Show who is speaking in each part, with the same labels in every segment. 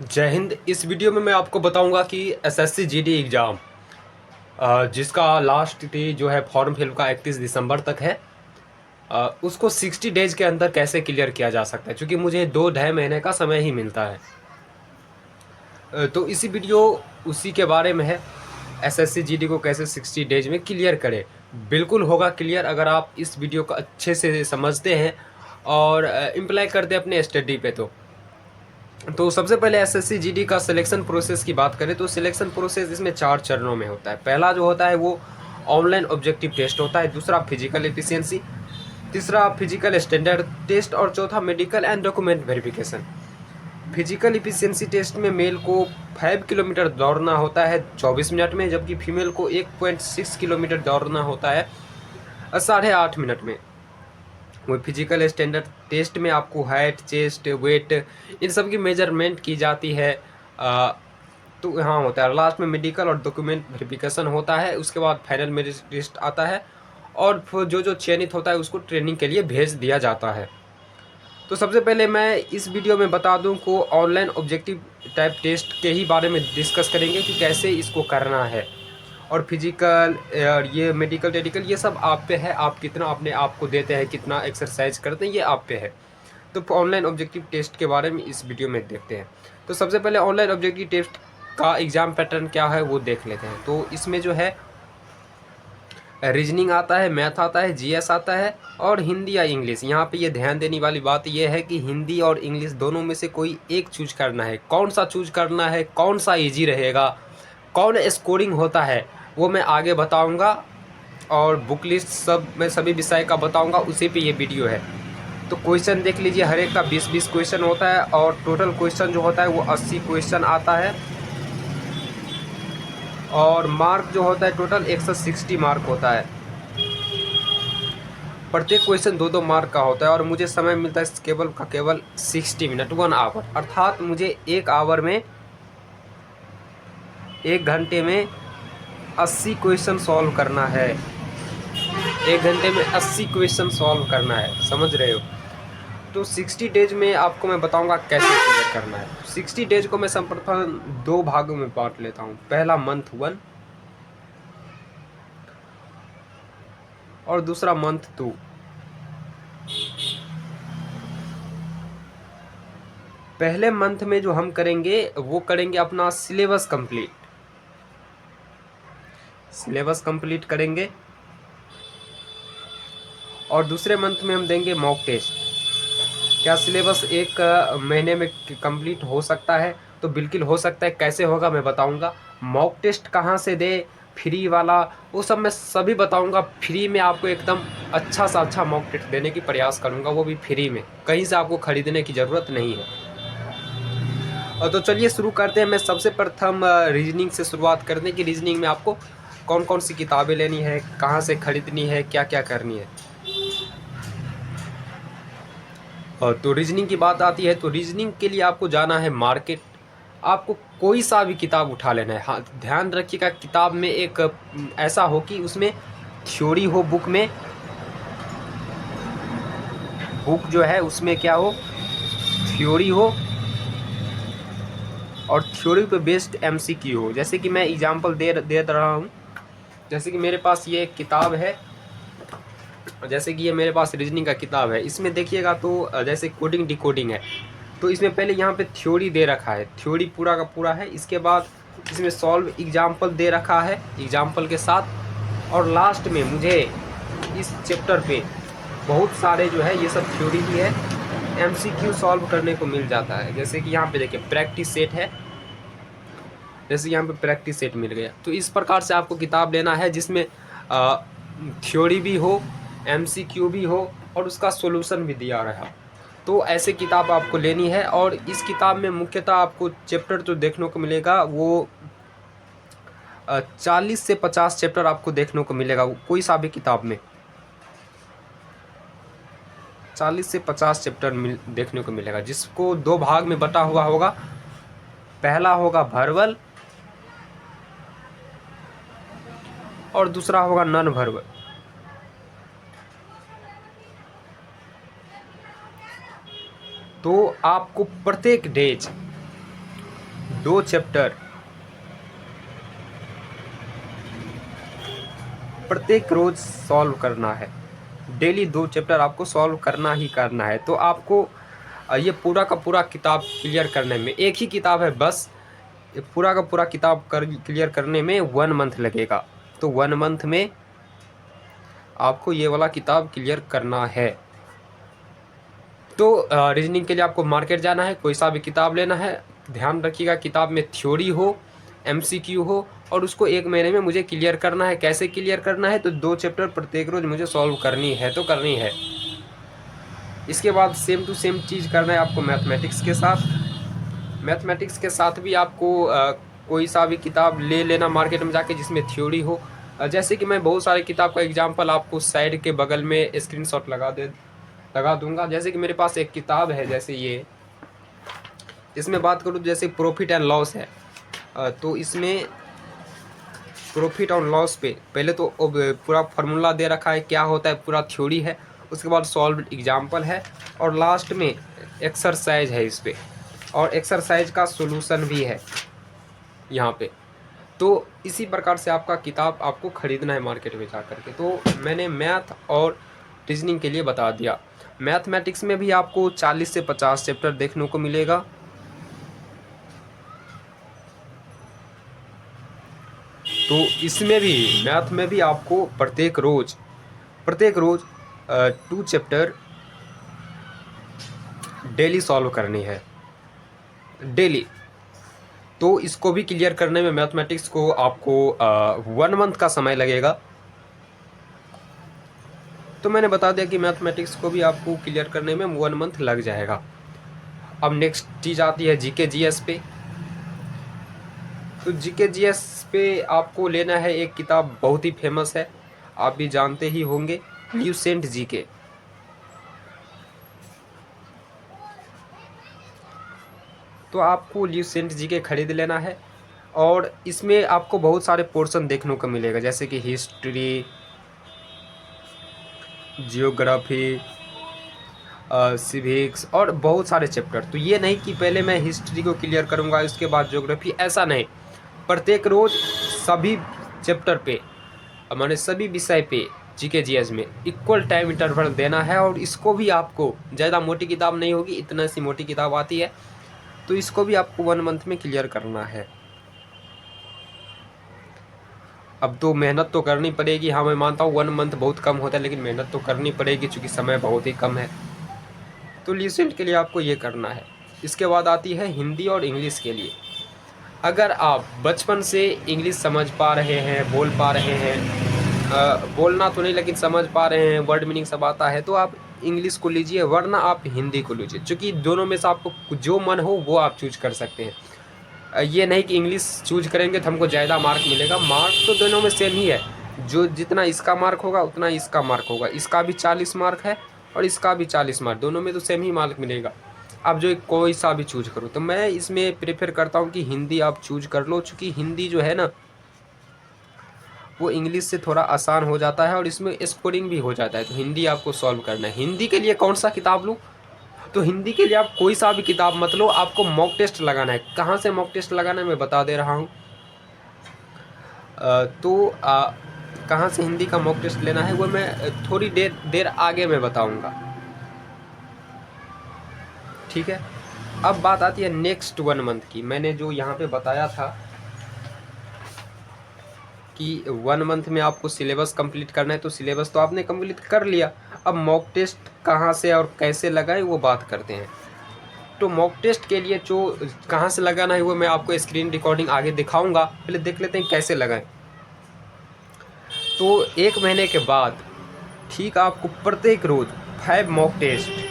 Speaker 1: जय हिंद। इस वीडियो में मैं आपको बताऊंगा कि एसएससी जीडी एग्ज़ाम जिसका लास्ट डे जो है फॉर्म फिल का 31 दिसंबर तक है, उसको 60 डेज के अंदर कैसे क्लियर किया जा सकता है, क्योंकि मुझे 2 ढाई महीने का समय ही मिलता है। तो इसी वीडियो उसी के बारे में है। एसएससी जीडी को कैसे 60 डेज में क्लियर करें। बिल्कुल होगा क्लियर अगर आप इस वीडियो को अच्छे से समझते हैं और इम्प्लाई करते हैं अपने स्टडी पे। तो सबसे पहले एसएससी जीडी का सिलेक्शन प्रोसेस की बात करें तो सिलेक्शन प्रोसेस इसमें 4 चरणों में होता है। पहला जो होता है वो ऑनलाइन ऑब्जेक्टिव टेस्ट होता है, दूसरा फिजिकल एफिशिएंसी, तीसरा फिजिकल स्टैंडर्ड टेस्ट और चौथा medical and document verification. Physical efficiency test में मेल को 5 किलोमीटर दौड़ना होता है 24 मिनट में, जबकि फीमेल को 1.6 किलोमीटर दौड़ना होता है 8.5 मिनट में। वो फिजिकल स्टैंडर्ड टेस्ट में आपको हाइट, चेस्ट, वेट इन सब की मेजरमेंट की जाती है। तो यहाँ होता है लास्ट में मेडिकल और डॉक्यूमेंट वेरिफिकेशन होता है। उसके बाद फाइनल मेरिट लिस्ट आता है और फिर जो चयनित होता है उसको ट्रेनिंग के लिए भेज दिया जाता है। तो सबसे पहले मैं इस वीडियो में बता दूं को ऑनलाइन ऑब्जेक्टिव टाइप टेस्ट के ही बारे में डिस्कस करेंगे कि कैसे इसको करना है। और फिजिकल और ये मेडिकल टेडिकल ये सब आप पे है, आप कितना अपने आप को देते हैं, कितना एक्सरसाइज करते हैं, ये आप पे है। तो ऑनलाइन ऑब्जेक्टिव टेस्ट के बारे में इस वीडियो में देखते हैं। तो सबसे पहले ऑनलाइन ऑब्जेक्टिव टेस्ट का एग्ज़ाम पैटर्न क्या है वो देख लेते हैं। तो इसमें जो है रीजनिंग आता है, मैथ आता है, जीएस आता है और हिंदी या इंग्लिश। यहाँ पे ये ध्यान देने वाली बात ये है कि हिंदी और इंग्लिश दोनों में से कोई एक चूज करना है। कौन सा चूज करना है, कौन सा इजी रहेगा, कौन स्कोरिंग होता है वो मैं आगे बताऊंगा और बुक लिस्ट सब मैं सभी विषय का बताऊंगा, उसी पे ये वीडियो है। तो क्वेश्चन देख लीजिए, हर एक का 20-20 क्वेश्चन होता है और टोटल क्वेश्चन जो होता है वो 80 क्वेश्चन आता है और मार्क जो होता है टोटल 160 मार्क होता है। प्रत्येक क्वेश्चन 2-2 मार्क का होता है और मुझे समय मिलता है केवल 60 मिनट, 1 आवर। अर्थात मुझे 1 आवर में 1 घंटे में 80 क्वेश्चन सॉल्व करना है। 1 घंटे में 80 क्वेश्चन सॉल्व करना है, समझ रहे हो। तो 60 डेज में आपको मैं बताऊंगा कैसे क्लियर करना है। 60 डेज को मैं सर्वप्रथम 2 भागों में बांट लेता हूँ। पहला मंथ 1 और दूसरा मंथ 2। पहले मंथ में जो हम करेंगे वो करेंगे अपना सिलेबस कंप्लीट करेंगे और दूसरे मंथ में हम देंगे मॉक टेस्ट। क्या सिलेबस 1 महीने में कंप्लीट हो सकता है? तो बिल्कुल हो सकता है। कैसे होगा मैं बताऊंगा। मॉक टेस्ट कहाँ से दे, फ्री वाला, वो सब मैं सभी बताऊंगा। फ्री में आपको एकदम अच्छा सा अच्छा मॉक टेस्ट देने की प्रयास करूंगा, वो भी फ्री में, कहीं से आपको खरीदने की ज़रूरत नहीं है। और तो चलिए शुरू करते हैं। मैं सबसे प्रथम रीजनिंग से शुरुआत करते हैं कि रीजनिंग में आपको कौन कौन सी किताबें लेनी है, कहाँ से खरीदनी है, क्या क्या करनी है। तो रीजनिंग की बात आती है तो रीजनिंग के लिए आपको जाना है मार्केट। आपको कोई सा भी किताब उठा लेना है। हाँ, ध्यान रखिएगा किताब में एक ऐसा हो कि उसमें थ्योरी हो। बुक जो है उसमें क्या हो, थ्योरी हो और थ्योरी पे बेस्ड एमसीक्यू हो। जैसे कि मैं एग्जांपल दे रहा हूँ। जैसे कि मेरे पास ये एक किताब है, जैसे कि ये मेरे पास रीजनिंग का किताब है। इसमें देखिएगा तो जैसे कोडिंग डिकोडिंग है, तो इसमें पहले यहाँ पे थ्योरी दे रखा है, थ्योरी पूरा का पूरा है। इसके बाद इसमें सॉल्व एग्जाम्पल दे रखा है एग्जाम्पल के साथ, और लास्ट में मुझे इस चैप्टर पे बहुत सारे जो है ये सब थ्योरी ही है, एमसीक्यू सॉल्व करने को मिल जाता है। जैसे कि यहाँ पे देखिए प्रैक्टिस सेट है, जैसे यहाँ पे प्रैक्टिस सेट मिल गया। तो इस प्रकार से आपको किताब लेना है जिसमें थ्योरी भी हो, एमसीक्यू भी हो और उसका सॉल्यूशन भी दिया रहा। तो ऐसे किताब आपको लेनी है। और इस किताब में मुख्यतः आपको चैप्टर जो देखने को मिलेगा वो 40 से 50 चैप्टर आपको देखने को मिलेगा कोई सा भी किताब में। 40 से 50 चैप्टर देखने को मिलेगा, जिसको 2 भाग में बटा हुआ होगा। पहला होगा वर्बल और दूसरा होगा नॉन वर्बल। तो आपको प्रत्येक डेज 2 चैप्टर प्रत्येक रोज सॉल्व करना है। डेली 2 चैप्टर आपको सॉल्व करना ही करना है। तो आपको ये पूरा का पूरा किताब क्लियर करने में, एक ही किताब है बस, पूरा का पूरा किताब क्लियर करने में 1 मंथ लगेगा। तो 1 मंथ में आपको ये वाला किताब क्लियर करना है। तो रीजनिंग के लिए आपको मार्केट जाना है, कोई सा भी किताब लेना है। ध्यान रखिएगा किताब में थ्योरी हो, MCQ हो, और उसको 1 महीने में मुझे क्लियर करना है। कैसे क्लियर करना है? तो 2 चैप्टर प्रत्येक रोज मुझे सॉल्व करनी है तो करनी है। इसके बाद सेम टू सेम चीज़ करना है आपको मैथमेटिक्स के साथ। मैथमेटिक्स के साथ भी आपको कोई सा भी किताब ले लेना मार्केट में जाके जिसमें थ्योरी हो। जैसे कि मैं बहुत सारे किताब का एग्जांपल आपको साइड के बगल में स्क्रीनशॉट लगा दूंगा। जैसे कि मेरे पास एक किताब है, जैसे ये, इसमें बात करूँ जैसे प्रॉफिट एंड लॉस है। तो इसमें प्रॉफिट और लॉस पे पहले तो पूरा फार्मूला दे रखा है, क्या होता है, पूरा थ्योरी है। उसके बाद सॉल्व एग्जाम्पल है, और लास्ट में एक्सरसाइज है इस पे, और एक्सरसाइज का सॉल्यूशन भी है यहाँ पे। तो इसी प्रकार से आपका किताब आपको ख़रीदना है मार्केट में जा कर के। तो मैंने मैथ और रीजनिंग के लिए बता दिया। मैथमेटिक्स में भी आपको 40 से 50 चैप्टर देखने को मिलेगा। तो इसमें भी, मैथ में भी आपको प्रत्येक रोज 2 चैप्टर डेली सॉल्व करनी है, डेली। तो इसको भी क्लियर करने में मैथमेटिक्स को आपको 1 मंथ का समय लगेगा। तो मैंने बता दिया कि मैथमेटिक्स को भी आपको क्लियर करने में 1 मंथ लग जाएगा। अब नेक्स्ट चीज़ आती है जीके जीएस पे। तो जीके जीएस पे आपको लेना है एक किताब, बहुत ही फेमस है, आप भी जानते ही होंगे, ल्यूसेंट जीके। तो आपको ल्यूसेंट जीके खरीद लेना है, और इसमें आपको बहुत सारे पोर्शन देखने को मिलेगा, जैसे कि हिस्ट्री, जियोग्राफी, सिविक्स, और बहुत सारे चैप्टर। तो ये नहीं कि पहले मैं हिस्ट्री को क्लियर करूँगा उसके बाद ज्योग्राफी, ऐसा नहीं। प्रत्येक रोज सभी चैप्टर पे, माने सभी विषय पे जीके जीएस में इक्वल टाइम इंटरवल देना है। और इसको भी आपको, ज़्यादा मोटी किताब नहीं होगी, इतना सी मोटी किताब आती है, तो इसको भी आपको 1 मंथ में क्लियर करना है। अब तो मेहनत तो करनी पड़ेगी, हाँ मैं मानता हूँ 1 मंथ बहुत कम होता है, लेकिन मेहनत तो करनी पड़ेगी चूँकि समय बहुत ही कम है। तो ल्यूसेंट के लिए आपको ये करना है। इसके बाद आती है हिंदी और इंग्लिश के लिए। अगर आप बचपन से इंग्लिश समझ पा रहे हैं, बोल पा रहे हैं, बोलना तो नहीं लेकिन समझ पा रहे हैं, वर्ड मीनिंग सब आता है, तो आप इंग्लिश को लीजिए, वरना आप हिंदी को लीजिए। क्योंकि दोनों में से आपको जो मन हो वो आप चूज कर सकते हैं। ये नहीं कि इंग्लिश चूज करेंगे तो हमको ज़्यादा मार्क मिलेगा, मार्क तो दोनों में सेम ही है। जो जितना इसका मार्क होगा उतना इसका मार्क होगा, इसका भी 40 मार्क है और इसका भी 40 मार्क, दोनों में तो सेम ही मार्क मिलेगा। आप जो कोई सा भी चूज करो, तो मैं इसमें प्रेफर करता हूँ कि हिंदी आप चूज कर लो, चूँकि हिंदी जो है ना वो इंग्लिश से थोड़ा आसान हो जाता है और इसमें स्कोरिंग भी हो जाता है। तो हिंदी आपको सॉल्व करना है। हिंदी के लिए कौन सा किताब लूँ? तो हिंदी के लिए आप कोई सा भी किताब मत लो, आपको मॉक टेस्ट लगाना है। कहाँ से मॉक टेस्ट लगाना है मैं बता दे रहा हूँ। कहाँ से हिंदी का मॉक टेस्ट लेना है वो मैं थोड़ी देर आगे मैं बताऊँगा, ठीक है। अब बात आती है नेक्स्ट 1 मंथ की। मैंने जो यहाँ पे बताया था कि 1 मंथ में आपको सिलेबस कंप्लीट करना है, तो सिलेबस तो आपने कंप्लीट कर लिया। अब मॉक टेस्ट कहाँ से और कैसे लगाएं वो बात करते हैं। तो मॉक टेस्ट के लिए जो कहाँ से लगाना है वो मैं आपको स्क्रीन रिकॉर्डिंग आगे दिखाऊंगा, पहले देख लेते हैं कैसे लगाएं। तो 1 महीने के बाद ठीक आपको प्रत्येक रोज 5 मॉक टेस्ट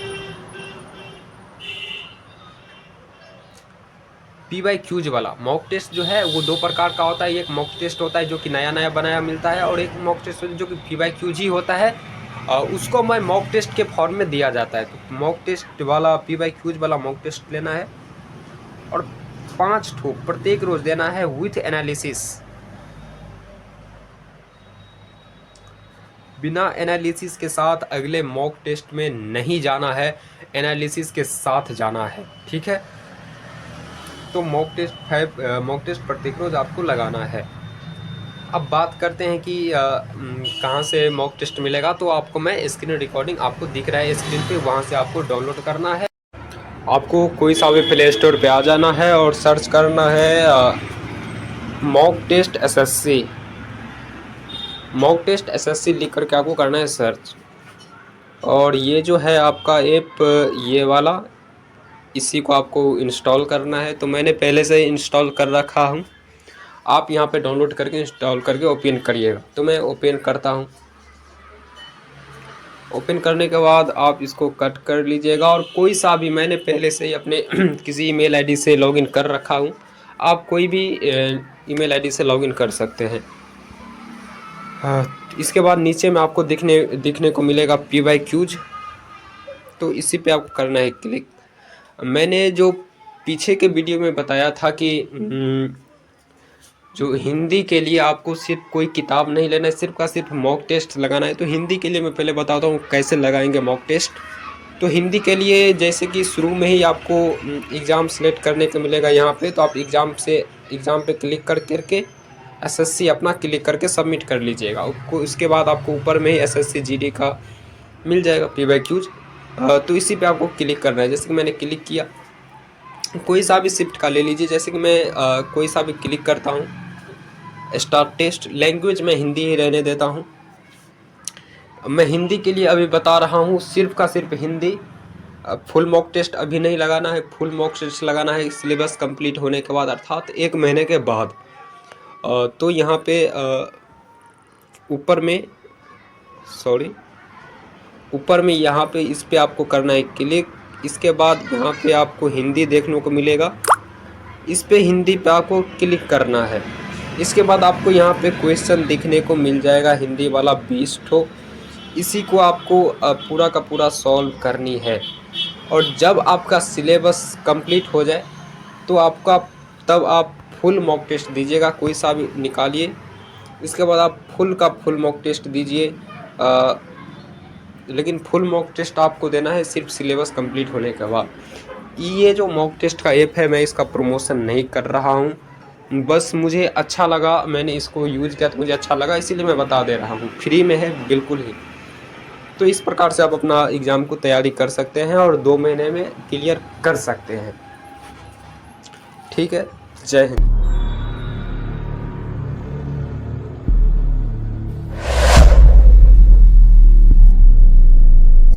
Speaker 1: PYQs वाला मॉक टेस्ट जो है वो 2 प्रकार का होता है। एक मॉक टेस्ट होता है जो कि नया बनाया मिलता है, और एक मॉक टेस्ट जो कि PYQs ही होता है, उसको मैं मॉक टेस्ट के फॉर्म में दिया जाता है। तो मॉक टेस्ट वाला PYQs वाला मॉक टेस्ट लेना है, और 5 ठो प्रत्येक रोज देना है विथ एनालिसिस। बिना एनालिसिस के साथ अगले मॉक टेस्ट में नहीं जाना है, एनालिसिस के साथ जाना है, ठीक है। तो मॉक टेस्ट प्रत्येक रोज आपको लगाना है। अब बात करते हैं कि कहाँ से मॉक टेस्ट मिलेगा। तो आपको मैं स्क्रीन रिकॉर्डिंग आपको दिख रहा है स्क्रीन पे, वहाँ से आपको डाउनलोड करना है। आपको कोई सा भी प्ले स्टोर पे आ जाना है और सर्च करना है mock test SSC. Mock test SSC लिख करके आपको करना है सर्च। और ये जो है आपका ऐप, ये वाला, इसी को आपको इंस्टॉल करना है। तो मैंने पहले से इंस्टॉल कर रखा हूँ। आप यहाँ पे डाउनलोड करके इंस्टॉल करके ओपन करिएगा। तो मैं ओपन करता हूँ। ओपन करने के बाद आप इसको कट कर लीजिएगा और कोई सा भी, मैंने पहले से ही अपने किसी ईमेल आईडी से लॉगिन कर रखा हूँ। आप कोई भी ईमेल आईडी से लॉगिन कर सकते हैं। इसके बाद नीचे में आपको दिखने को मिलेगा PYQs। तो इसी पे आपको करना है क्लिक। मैंने जो पीछे के वीडियो में बताया था कि जो हिंदी के लिए आपको सिर्फ कोई किताब नहीं लेना है, सिर्फ का सिर्फ मॉक टेस्ट लगाना है। तो हिंदी के लिए मैं पहले बताता हूँ कैसे लगाएंगे मॉक टेस्ट। तो हिंदी के लिए जैसे कि शुरू में ही आपको एग्ज़ाम सेलेक्ट करने को मिलेगा यहाँ पे। तो आप एग्ज़ाम पे क्लिक करके एसएससी अपना क्लिक करके सबमिट कर लीजिएगा। उसके बाद आपको ऊपर में ही SSC GD का मिल जाएगा PYQs। तो इसी पे आपको क्लिक करना है। जैसे कि मैंने क्लिक किया, कोई सा भी शिफ्ट का ले लीजिए। जैसे कि मैं कोई सा भी क्लिक करता हूँ। स्टार्ट टेस्ट, लैंग्वेज में हिंदी ही रहने देता हूँ। मैं हिंदी के लिए अभी बता रहा हूँ, सिर्फ का सिर्फ हिंदी। फुल मॉक टेस्ट अभी नहीं लगाना है, फुल मॉक टेस्ट लगाना है सिलेबस कंप्लीट होने के बाद, अर्थात 1 महीने के बाद। तो यहाँ पे ऊपर में यहाँ पे इस पे आपको करना है क्लिक। इसके बाद यहाँ पे आपको हिंदी देखने को मिलेगा, इस पे हिंदी पे आपको क्लिक करना है। इसके बाद आपको यहाँ पे क्वेश्चन दिखने को मिल जाएगा हिंदी वाला 20 ठो। इसी को आपको पूरा का पूरा सॉल्व करनी है। और जब आपका सिलेबस कंप्लीट हो जाए तो तब आप फुल मॉक टेस्ट दीजिएगा, कोई सा भी निकालिए। इसके बाद आप फुल का फुल मॉक टेस्ट दीजिए। लेकिन फुल मॉक टेस्ट आपको देना है सिर्फ सिलेबस कंप्लीट होने के बाद। ये जो मॉक टेस्ट का ऐप है, मैं इसका प्रमोशन नहीं कर रहा हूँ, बस मुझे अच्छा लगा, मैंने इसको यूज़ किया तो मुझे अच्छा लगा, इसीलिए मैं बता दे रहा हूँ। फ्री में है बिल्कुल ही। तो इस प्रकार से आप अपना एग्ज़ाम को तैयारी कर सकते हैं और 2 महीने में क्लियर कर सकते हैं। ठीक है, जय हिंद।